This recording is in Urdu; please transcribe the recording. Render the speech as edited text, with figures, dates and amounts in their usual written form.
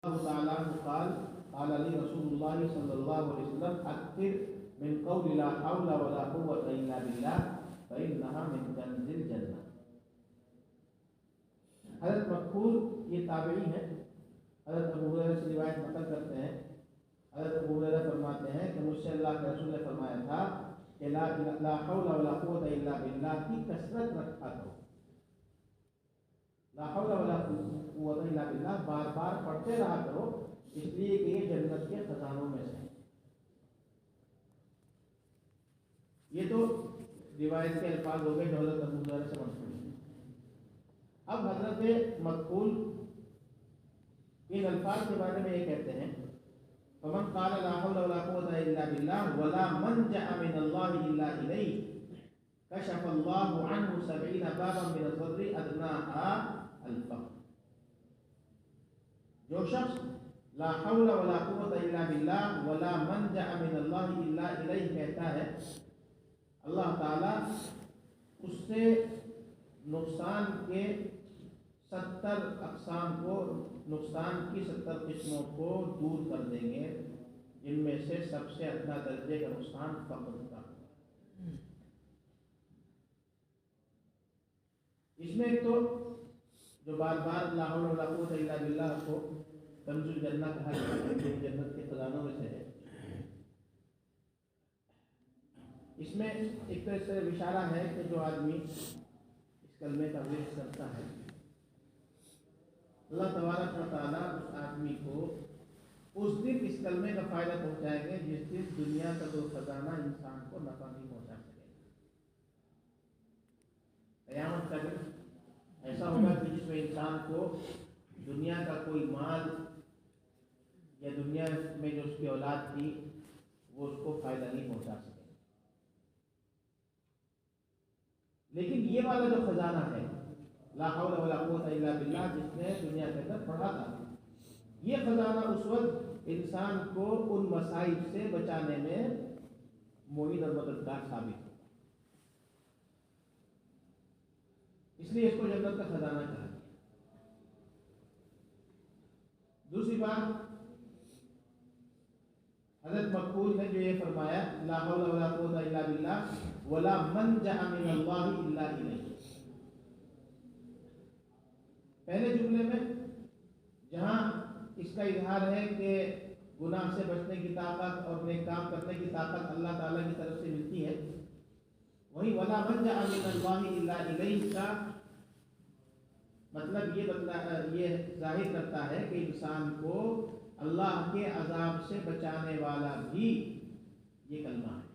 الله تعالى قال قال لي رسول الله صلى الله عليه وسلم أكثر من قول لا حول ولا قوة إلا بالله فإنها من كنز الجنة. حضرت مقبول یہ تابعی ہیں، حضرت ابو ہریرہ سے روایت نقل کرتے ہیں۔ حضرت ابو ہریرہ فرماتے ہیں کہ مجھ سے اللہ کے رسول نے فرمایا تھا کہ لا حول ولا قوت الا باللہ کی کثرت رکھا کرو۔ لا حول ولا قوت الا باللہ بار بار پڑھتے رہا کرو، اس لیے کہ یہ جنت کے خزانوں میں سے ہے۔ یہ تو روایت کے الفاظ ہو گئے جو حضرت ابو ہریرہ سے منقول ہیں۔ اب حضرت مقبول ان الفاظ کے بارے میں یہ کہتے ہیں فمن قال لا حول ولا قوة الا بالله ولا منجأ من الله الا اليه كشف الله عنه 70 بابا من الضر ادناها الفقر۔ جو شخص لا حول ولا قوة الا بالله ولا منجأ من الله الا اليه کہتا ہے، اللہ تعالی اس سے نقصان کے 70 اقسام کو، نقصان کی 70 قسموں کو دور کر دیں گے، جن میں سے سب سے ادنا درجے کا نقصان فقر کا۔ اس میں ایک تو جو بار بار لا حول ولا قوت الا باللہ کو کنز الجنہ کہا جاتا ہے، جو جنت کے خزانوں میں سے ہے، اس میں ایک طرح سے اشارہ ہے کہ جو آدمی اس کلمے کا ورد کرتا ہے، اللہ تبارک و تعالیٰ اس آدمی کو اس دن اس کلمے کا فائدہ پہنچائیں گے جس دن دنیا کا کوئی خزانہ انسان کو نفع نہیں پہنچا سکے گا۔ قیامت کا دن ایسا ہوگا کہ جس میں انسان کو دنیا کا کوئی مال یا دنیا میں جو اس کی اولاد تھی وہ اس کو فائدہ نہیں پہنچا سکے گا، لیکن یہ والا جو خزانہ ہے لا حول ولا قوت الا باللہ جس نے دنیا کے اندر پڑھا تھا، یہ خزانہ اس وقت انسان کو ان مصائب سے بچانے میں معین اور مددگار ثابت ہوگا، اس لیے اس کو جنت کا خزانہ کہا گیا۔ دوسری بات حضرت مقبول نے جو یہ فرمایا لا حول ولا قوت الا باللہ ولا منجأ من اللہ الا الیہ، پہلے جملے میں جہاں اس کا اظہار ہے کہ گناہ سے بچنے کی طاقت اور نیک کام کرنے کی طاقت اللہ تعالیٰ کی طرف سے ملتی ہے، وہی ولا منجأ من اللہ الا الیہ کا مطلب یہ ظاہر کرتا ہے کہ انسان کو اللہ کے عذاب سے بچانے والا بھی یہ کلمہ ہے۔